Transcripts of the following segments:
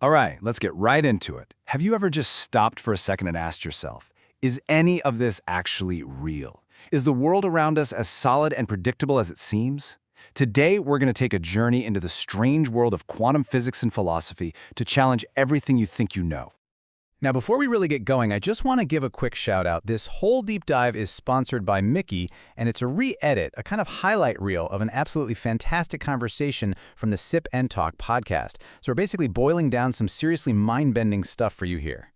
All right, let's get right into it. Have you ever just stopped for a second and asked yourself, is any of this actually real? Is the world around us as solid and predictable as it seems? Today, we're going to take a journey into the strange world of quantum physics and philosophy to challenge everything you think you know. Now, before we really get going, I just want to give a quick shout out. This whole deep dive is sponsored by Micky, and it's a re-edit, a kind of highlight reel of an absolutely fantastic conversation from the Sip&Talk podcast. So we're basically boiling down some seriously mind-bending stuff for you here.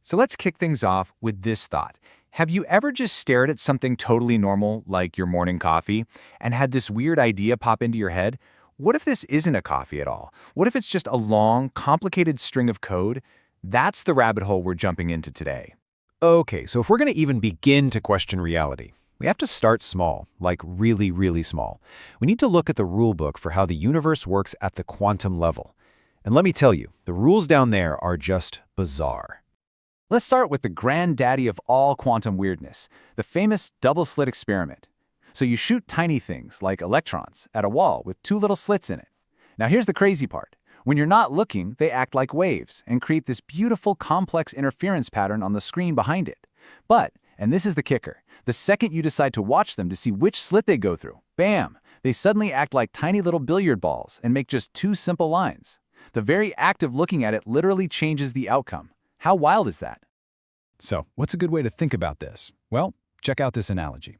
So let's kick things off with this thought. Have you ever just stared at something totally normal, like your morning coffee, and had this weird idea pop into your head? What if this isn't a coffee at all? What if it's just a long, complicated string of code? That's the rabbit hole we're jumping into today. Okay, so if we're going to even begin to question reality, we have to start small, like really, really small. We need to look at the rule book for how the universe works at the quantum level. And let me tell you, the rules down there are just bizarre. Let's start with the granddaddy of all quantum weirdness, the famous double-slit experiment. So you shoot tiny things, like electrons, at a wall with two little slits in it. Now here's the crazy part. When you're not looking, they act like waves and create this beautiful, complex interference pattern on the screen behind it. But, and this is the kicker, the second you decide to watch them to see which slit they go through, bam, they suddenly act like tiny little billiard balls and make just two simple lines. The very act of looking at it literally changes the outcome. How wild is that? So, what's a good way to think about this? Well, check out this analogy.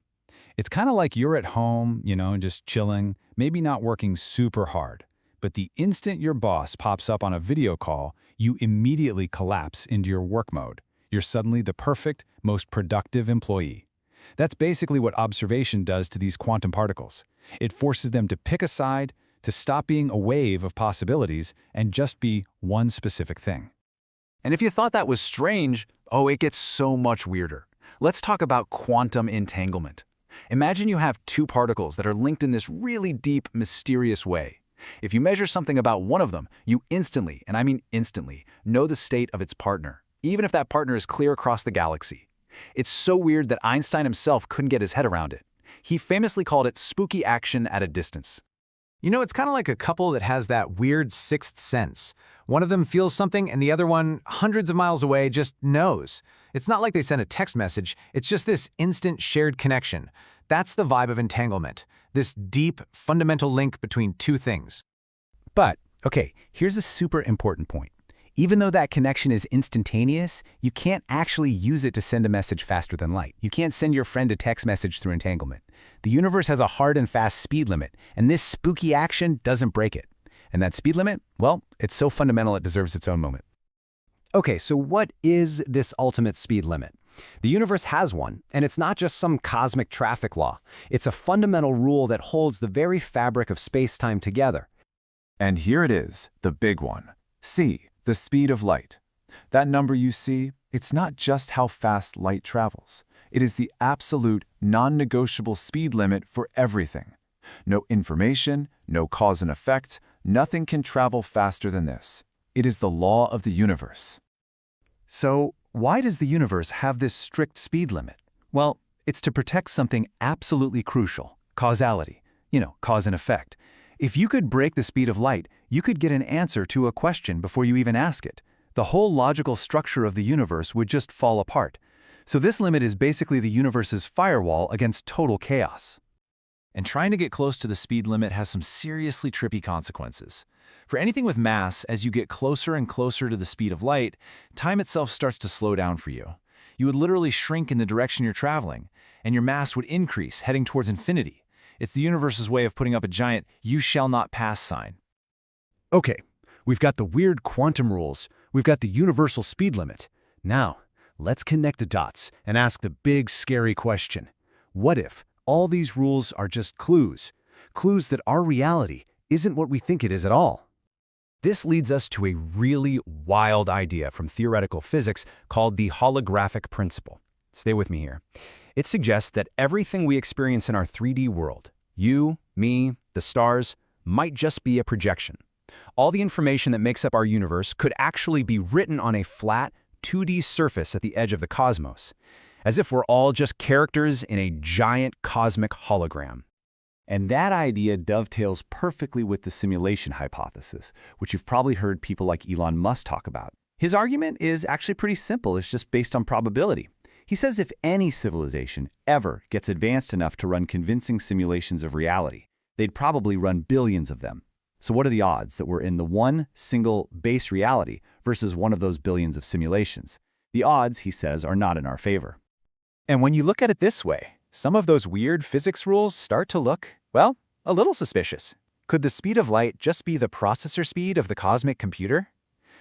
It's kind of like you're at home, just chilling, maybe not working super hard. But the instant your boss pops up on a video call, you immediately collapse into your work mode. You're suddenly the perfect, most productive employee. That's basically what observation does to these quantum particles. It forces them to pick a side, to stop being a wave of possibilities, and just be one specific thing. And if you thought that was strange, it gets so much weirder. Let's talk about quantum entanglement. Imagine you have two particles that are linked in this really deep, mysterious way. If you measure something about one of them, you instantly, and I mean instantly, know the state of its partner, even if that partner is clear across the galaxy. It's so weird that Einstein himself couldn't get his head around it. He famously called it spooky action at a distance. It's kind of like a couple that has that weird sixth sense. One of them feels something and the other one, hundreds of miles away, just knows. It's not like they send a text message, it's just this instant shared connection. That's the vibe of entanglement. This deep, fundamental link between two things. But, okay, here's a super important point. Even though that connection is instantaneous, you can't actually use it to send a message faster than light. You can't send your friend a text message through entanglement. The universe has a hard and fast speed limit, and this spooky action doesn't break it. And that speed limit, well, it's so fundamental it deserves its own moment. Okay, so what is this ultimate speed limit? The universe has one, and it's not just some cosmic traffic law. It's a fundamental rule that holds the very fabric of space-time together. And here it is, the big one. C, the speed of light. That number you see, it's not just how fast light travels. It is the absolute, non-negotiable speed limit for everything. No information, no cause and effect, nothing can travel faster than this. It is the law of the universe. So, why does the universe have this strict speed limit? Well, it's to protect something absolutely crucial, causality. Cause and effect. If you could break the speed of light, you could get an answer to a question before you even ask it. The whole logical structure of the universe would just fall apart. So this limit is basically the universe's firewall against total chaos. And trying to get close to the speed limit has some seriously trippy consequences. For anything with mass, as you get closer and closer to the speed of light, time itself starts to slow down for you. You would literally shrink in the direction you're traveling, and your mass would increase, heading towards infinity. It's the universe's way of putting up a giant "you shall not pass" sign. Okay, we've got the weird quantum rules, we've got the universal speed limit. Now, let's connect the dots and ask the big, scary question. What if all these rules are just clues? Clues that our reality isn't what we think it is at all. This leads us to a really wild idea from theoretical physics called the holographic principle. Stay with me here. It suggests that everything we experience in our 3D world, you, me, the stars, might just be a projection. All the information that makes up our universe could actually be written on a flat, 2D surface at the edge of the cosmos, as if we're all just characters in a giant cosmic hologram. And that idea dovetails perfectly with the simulation hypothesis, which you've probably heard people like Elon Musk talk about. His argument is actually pretty simple. It's just based on probability. He says if any civilization ever gets advanced enough to run convincing simulations of reality, they'd probably run billions of them. So what are the odds that we're in the one single base reality versus one of those billions of simulations? The odds, he says, are not in our favor. And when you look at it this way, some of those weird physics rules start to look, well, a little suspicious. Could the speed of light just be the processor speed of the cosmic computer?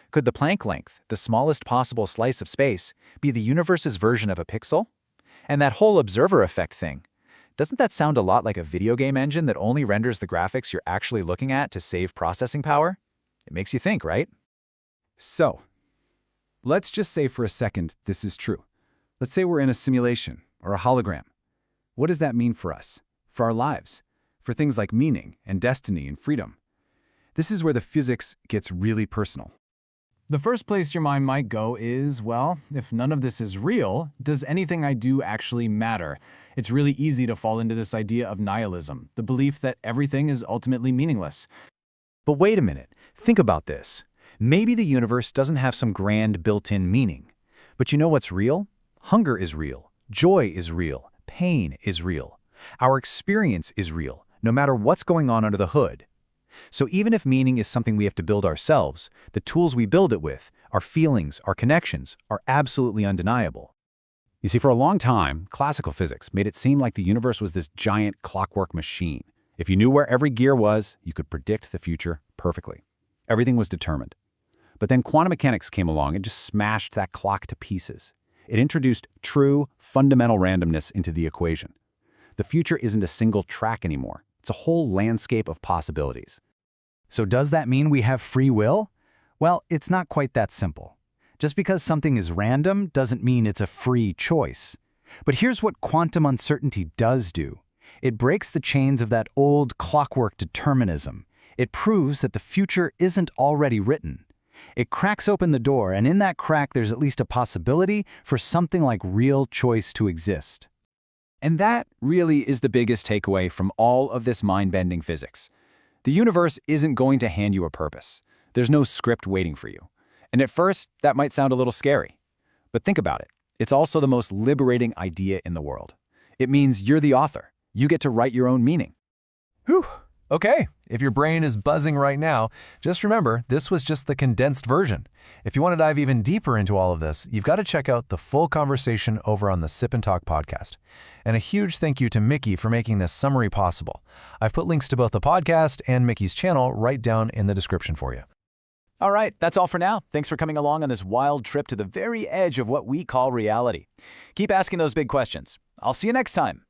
Could the Planck length, the smallest possible slice of space, be the universe's version of a pixel? And that whole observer effect thing, doesn't that sound a lot like a video game engine that only renders the graphics you're actually looking at to save processing power? It makes you think, right? So, let's just say for a second this is true. Let's say we're in a simulation or a hologram. What does that mean for us, for our lives, for things like meaning and destiny and freedom? This is where the physics gets really personal. The first place your mind might go is, well, if none of this is real, does anything I do actually matter? It's really easy to fall into this idea of nihilism, the belief that everything is ultimately meaningless. But wait a minute, think about this. Maybe the universe doesn't have some grand built-in meaning. But you know what's real? Hunger is real. Joy is real. Pain is real. Our experience is real, no matter what's going on under the hood. So even if meaning is something we have to build ourselves, the tools we build it with, our feelings, our connections, are absolutely undeniable. You see, for a long time, classical physics made it seem like the universe was this giant clockwork machine. If you knew where every gear was, you could predict the future perfectly. Everything was determined. But then quantum mechanics came along and just smashed that clock to pieces. It introduced true, fundamental randomness into the equation. The future isn't a single track anymore. It's a whole landscape of possibilities. So does that mean we have free will? Well, it's not quite that simple. Just because something is random doesn't mean it's a free choice. But here's what quantum uncertainty does do. It breaks the chains of that old clockwork determinism. It proves that the future isn't already written. It cracks open the door, and in that crack there's at least a possibility for something like real choice to exist. And that really is the biggest takeaway from all of this mind-bending physics. The universe isn't going to hand you a purpose. There's no script waiting for you. And at first, that might sound a little scary. But think about it. It's also the most liberating idea in the world. It means you're the author. You get to write your own meaning. Whew. Okay, if your brain is buzzing right now, just remember this was just the condensed version. If you want to dive even deeper into all of this, you've got to check out the full conversation over on the Sip and Talk podcast. And a huge thank you to Micky for making this summary possible. I've put links to both the podcast and Micky's channel right down in the description for you. All right, that's all for now. Thanks for coming along on this wild trip to the very edge of what we call reality. Keep asking those big questions. I'll see you next time.